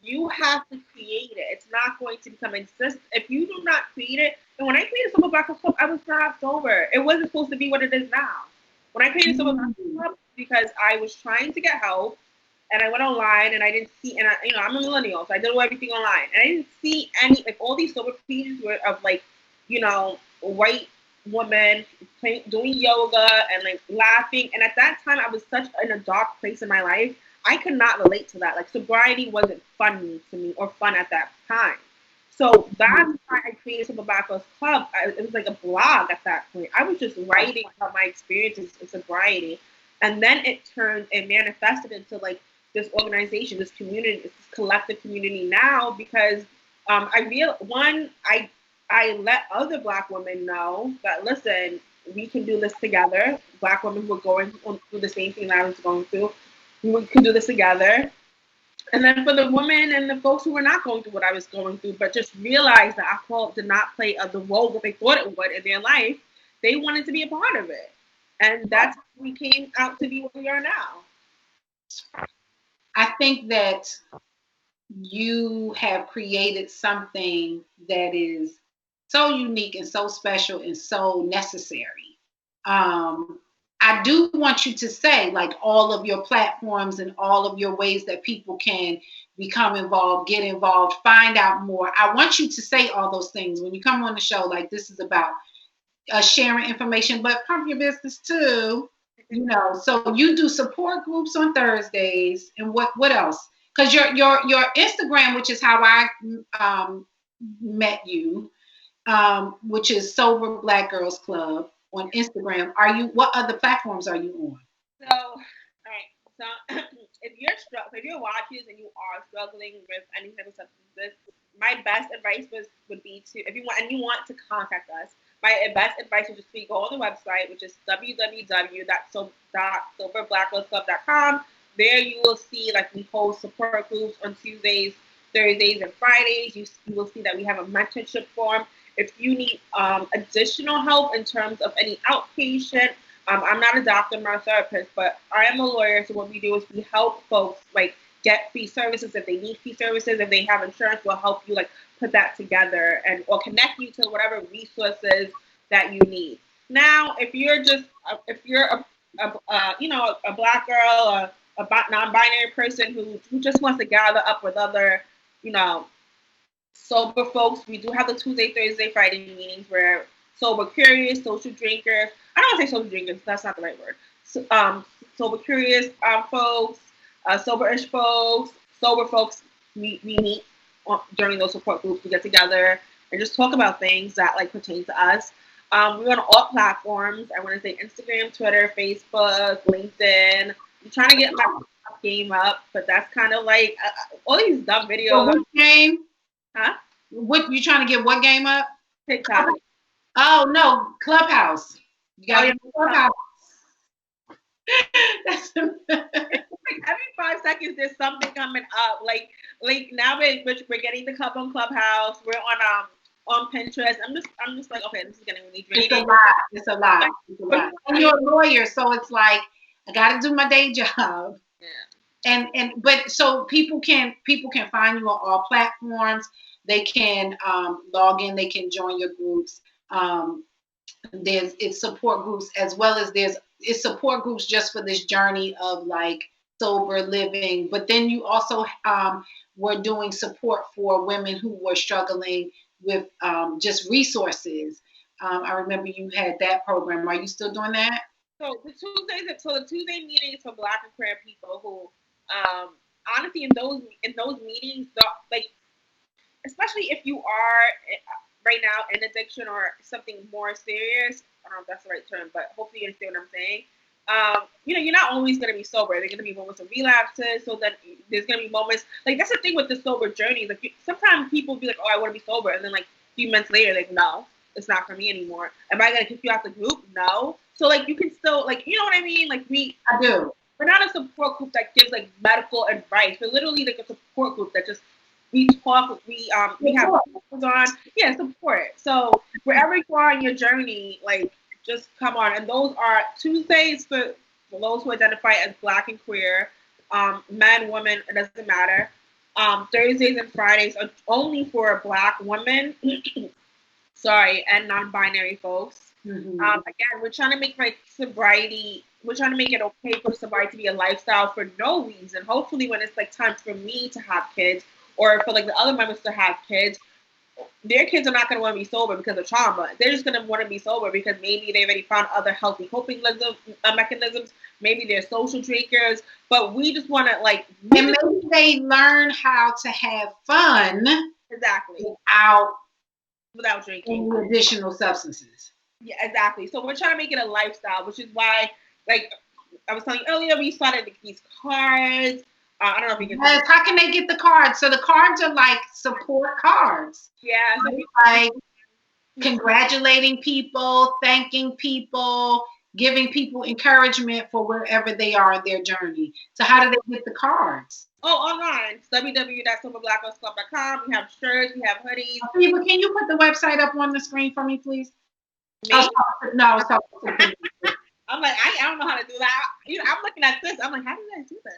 you have to create it. It's not going to become exist if you do not create it. And when I created Sober Black Club, I was not sober. It wasn't supposed to be what it is now. When I created Sober Black Club, because I was trying to get help, and I went online and I didn't see, and I'm a millennial, so I did everything online, and I didn't see any like all these sober pages were of like, white women doing yoga and like laughing. And at that time, I was such in a dark place in my life. I could not relate to that. Like sobriety wasn't fun to me or fun at that time. So that's why I created Sober Black Girls Club. It was like a blog at that point. I was just writing about my experiences in sobriety. And then it manifested into like this organization, this community, this collective community now, because I let other Black women know that, listen, we can do this together. Black women were going through the same thing that I was going through. We can do this together. And then for the women and the folks who were not going through what I was going through, but just realized that alcohol did not play the role that they thought it would in their life, they wanted to be a part of it. And that's how we came out to be what we are now. I think that you have created something that is so unique and so special and so necessary. I do want you to say, like, all of your platforms and all of your ways that people can become involved, get involved, find out more. I want you to say all those things when you come on the show. Like, this is about sharing information, but pump your business too. So you do support groups on Thursdays, and what else? Because your Instagram, which is how I met you, which is Sober Black Girls Club on Instagram. What other platforms are you on? So, all right. So, if you're watching and you are struggling with any type of substances, my best advice would be to, if you want to contact us, my best advice would just be go on the website, which is www.soberblackgirlsclub.com. There you will see like we hold support groups on Tuesdays, Thursdays, and Fridays. You will see that we have a mentorship form. If you need additional help in terms of any outpatient, I'm not a doctor, I'm not a therapist, but I am a lawyer. So what we do is we help folks like get free services if they need free services. If they have insurance, we'll help you like put that together or connect you to whatever resources that you need. Now, if you're a Black girl, a non-binary person who just wants to gather up with other, sober folks, we do have the Tuesday, Thursday, Friday meetings where sober curious, social drinkers. I don't want to say social drinkers. That's not the right word. Sober curious folks, Sober-ish folks, sober folks, we meet during those support groups. We get together and just talk about things that like pertain to us. We're on all platforms. I want to say Instagram, Twitter, Facebook, LinkedIn. I'm trying to get my game up, but that's kind of like all these dumb videos. What game? Huh? What you trying to get? What game up? TikTok. Oh no, Clubhouse. You got Clubhouse. That's like every 5 seconds there's something coming up. Like now we're getting the cup on Clubhouse. We're on Pinterest. I'm just like, okay, this is getting really draining. It's a lot. And you're a lawyer, so it's like I got to do my day job. Yeah. But so people can find you on all platforms. They can log in. They can join your groups. It's support groups as well as it's support groups just for this journey of like sober living. But then you also were doing support for women who were struggling with just resources. I remember you had that program. Are you still doing that? So the Tuesday meetings for Black and queer people who, honestly, in those meetings, like, especially if you are right now in addiction or something more serious. I don't know if that's the right term, but hopefully you understand what I'm saying. You're not always going to be sober. There are going to be moments of relapses. So then there's going to be moments like that's the thing with the sober journey. Like sometimes people be like, "Oh, I want to be sober," and then like a few months later, like, "No, it's not for me anymore." Am I going to kick you out the group? No. So like you can still like, you know what I mean? Like I do. We're not a support group that gives like medical advice. We're literally like a support group that just we talk. We have on. Yeah, support. So wherever you are in your journey, like. Just come on. And those are Tuesdays for those who identify as Black and queer, men, women, it doesn't matter. Thursdays and Fridays are only for Black women, and non-binary folks. Mm-hmm. Again, we're trying to make sobriety, we're trying to make it okay for sobriety to be a lifestyle for no reason. Hopefully when it's like time for me to have kids or for like the other members to have kids, their kids are not going to want to be sober because of trauma. They're just going to want to be sober because maybe they already found other healthy coping mechanisms. Maybe they're social drinkers, but we just want to like. And maybe they learn how to have fun. Exactly. Without drinking additional substances. Yeah, exactly. So we're trying to make it a lifestyle, which is why, like I was telling you earlier, we started these cards. I don't know if you can. Yes, how can they get the cards? So the cards are like support cards. Yeah. So like congratulating people, thanking people, giving people encouragement for wherever they are in their journey. So how do they get the cards? Oh, online. It's www.soberblackoutclub.com. We have shirts, we have hoodies. But can you put the website up on the screen for me, please? No, I'm like, I don't know how to do that. I'm looking at this. I'm like, how do you guys do this?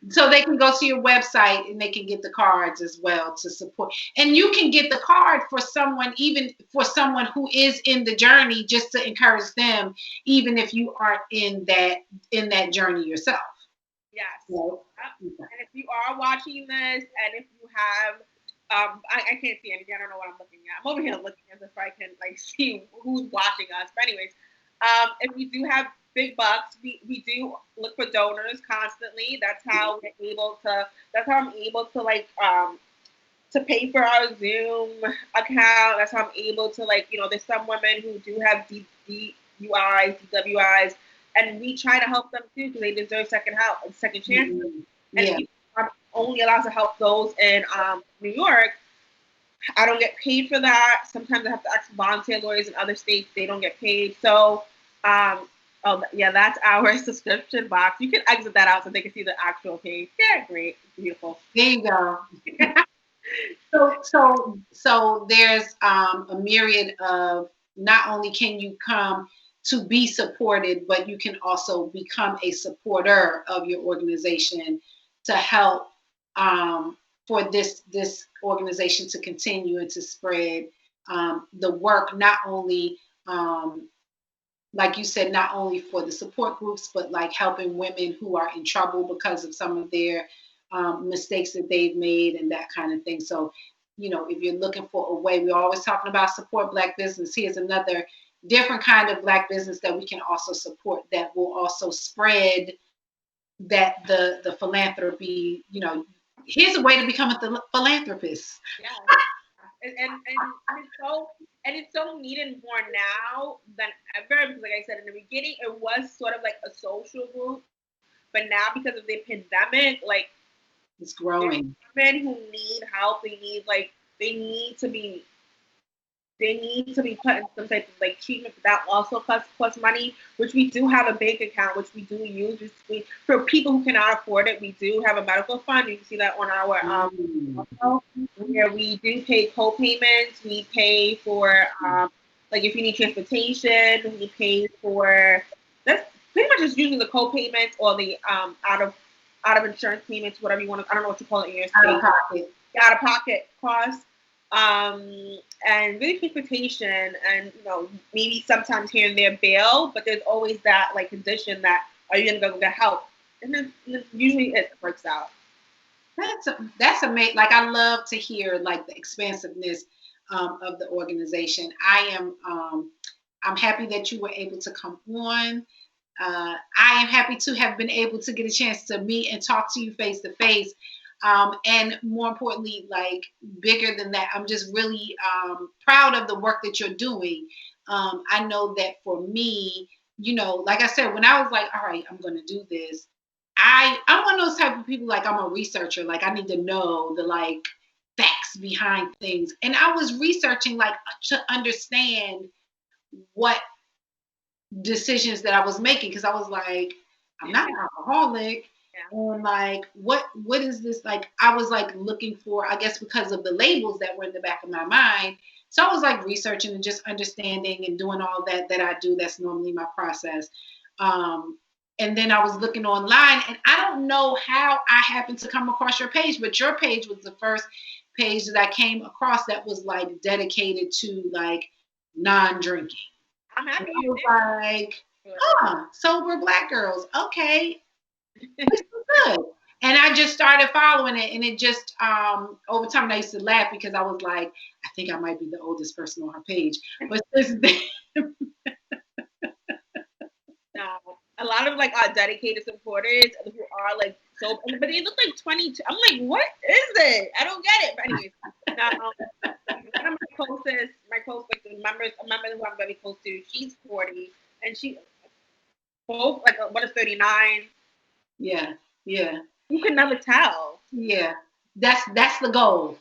So they can go to your website and they can get the cards as well to support. And you can get the card for someone, even for someone who is in the journey, just to encourage them, even if you aren't in that journey yourself. Yes. So, and if you are watching this, and if you have I can't see anything. I don't know what I'm looking at. I'm over here looking as if I can like see who's watching us. But anyways, if we do have big bucks, we do look for donors constantly. That's how we're able to. That's how I'm able to like to pay for our Zoom account. That's how I'm able to like there's some women who do have DUIs, DWIs, and we try to help them too because they deserve second chances. Mm-hmm. And we are only allowed to help those in New York. I don't get paid for that. Sometimes I have to ask volunteer lawyers in other states. They don't get paid. So, that's our subscription box. You can exit that out so they can see the actual page. Yeah, great, beautiful. There you go. So there's a myriad of not only can you come to be supported, but you can also become a supporter of your organization to help for this organization to continue and to spread the work, not only like you said, not only for the support groups, but like helping women who are in trouble because of some of their mistakes that they've made and that kind of thing. So, if you're looking for a way, we're always talking about support Black business. Here's another different kind of Black business that we can also support that will also spread that the philanthropy, here's a way to become a philanthropist. Yeah. And it's so needed more now than ever, because like I said in the beginning, it was sort of like a social group, but now because of the pandemic, like It's growing. women who need help, they need to be put in some type of like treatment, but that also costs money, which we do have a bank account, which we do use. For people who cannot afford it, we do have a medical fund. You can see that on our where we do pay co-payments. We pay for like if you need transportation, we pay for, that's pretty much just using the co-payments or the out of insurance payments, whatever you want to, I don't know what you call it in your state. Out of pocket. Out of pocket costs. And really transportation, and maybe sometimes here and there bail, but there's always that like condition that, are you gonna go get help? And then usually it works out. That's amazing. Like, I love to hear like the expansiveness of the organization. I'm happy that you were able to come on. I am happy to have been able to get a chance to meet and talk to you face to face. And more importantly, like bigger than that, I'm just really proud of the work that you're doing. I know that for me, like I said, when I was like, all right, I'm going to do this, I'm one of those type of people, like I'm a researcher, like I need to know the like facts behind things. And I was researching like to understand what decisions that I was making, because I was like, I'm not an alcoholic. Yeah. And like, what is this? Like, I was like looking for, I guess because of the labels that were in the back of my mind. So I was like researching and just understanding and doing all that I do. That's normally my process. And then I was looking online, and I don't know how I happened to come across your page, but your page was the first page that I came across that was like dedicated to like non-drinking. I'm happy. And I was like, sober Black girls. Okay. This is good. And I just started following it, and it just over time I used to laugh because I was like, I think I might be the oldest person on her page. But since then, a lot of like our dedicated supporters who are like so, but they look like 22. I'm like, what is it? I don't get it. But anyways, one of my close like members, a member who I'm very close to, she's 40, and she both like one is 39. Yeah. You can never tell. Yeah, that's the goal.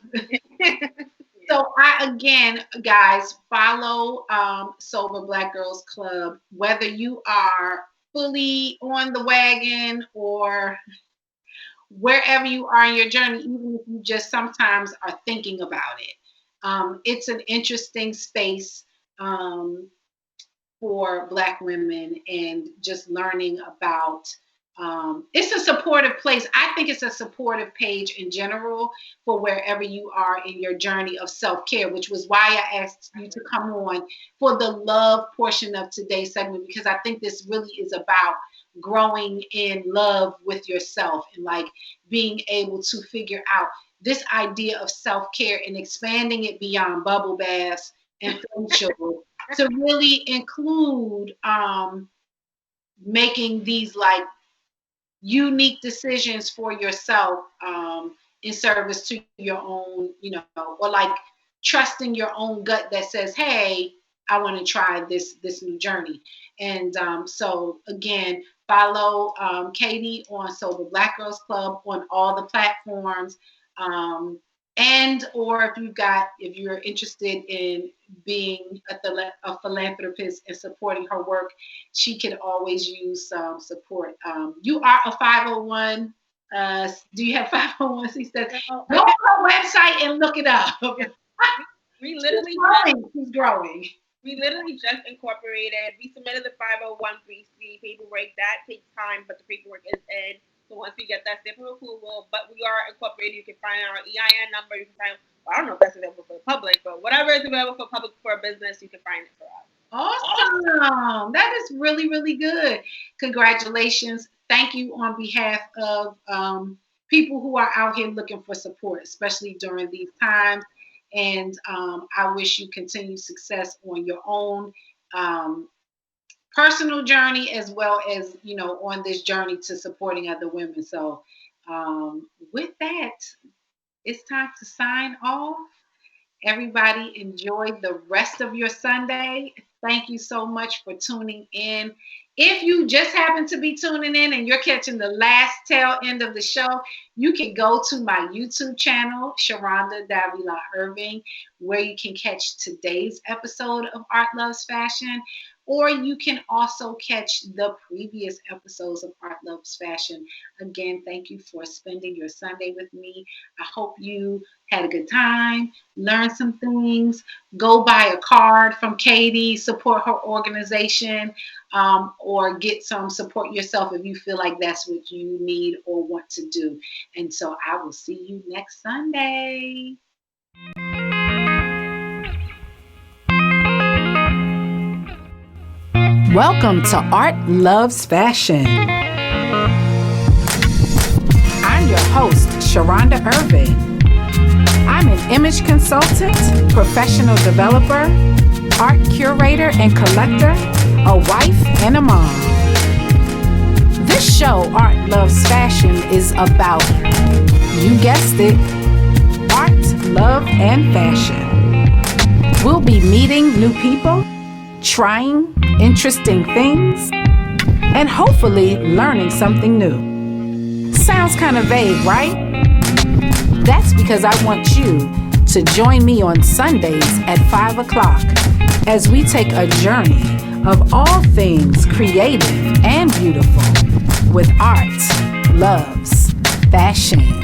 So again, guys, follow Sober Black Girls Club, whether you are fully on the wagon or wherever you are in your journey, even if you just sometimes are thinking about it. It's an interesting space for Black women, and just learning about. It's a supportive place. I think it's a supportive page in general for wherever you are in your journey of self-care, which was why I asked you to come on for the love portion of today's segment, because I think this really is about growing in love with yourself and like being able to figure out this idea of self-care and expanding it beyond bubble baths and facial to really include making these like unique decisions for yourself in service to your own, or like trusting your own gut that says, hey, I want to try this new journey. And so again, follow Katie on Sober Black Girls Club on all the platforms. And or if you're interested in being a philanthropist and supporting her work, she can always use some support. You are a 501. Do you have 501? She says, go on her website and look it up. We literally she's growing. We literally just incorporated. We submitted the 501(c)(3) paperwork. That takes time, but the paperwork is in. So once we get that stamp of approval, but we are incorporated. You can find our EIN number. You can find, I don't know if that's available for the public, but whatever is available for public for a business, you can find it for us. Awesome. That is really, really good. Congratulations. Thank you on behalf of people who are out here looking for support, especially during these times. And I wish you continued success on your own personal journey as well as, on this journey to supporting other women. So, with that, it's time to sign off. Everybody enjoy the rest of your Sunday. Thank you so much for tuning in. If you just happen to be tuning in and you're catching the last tail end of the show, you can go to my YouTube channel, Sharonda Davila Irving, where you can catch today's episode of Art Loves Fashion, or you can also catch the previous episodes of Art Loves Fashion. Again, thank you for spending your Sunday with me. I hope you had a good time, learn some things, go buy a card from Katie, support her organization, or get some support yourself if you feel like that's what you need or want to do. And so I will see you next Sunday. Welcome to Art Loves Fashion. I'm your host, Sharonda Irving. I'm an image consultant, professional developer, art curator and collector, a wife and a mom. This show, Art Loves Fashion, is about, you guessed it, art, love, and fashion. We'll be meeting new people, trying interesting things, and hopefully learning something new. Sounds kind of vague, right? That's because I want you to join me on Sundays at 5 o'clock as we take a journey of all things creative and beautiful with art, loves, fashion.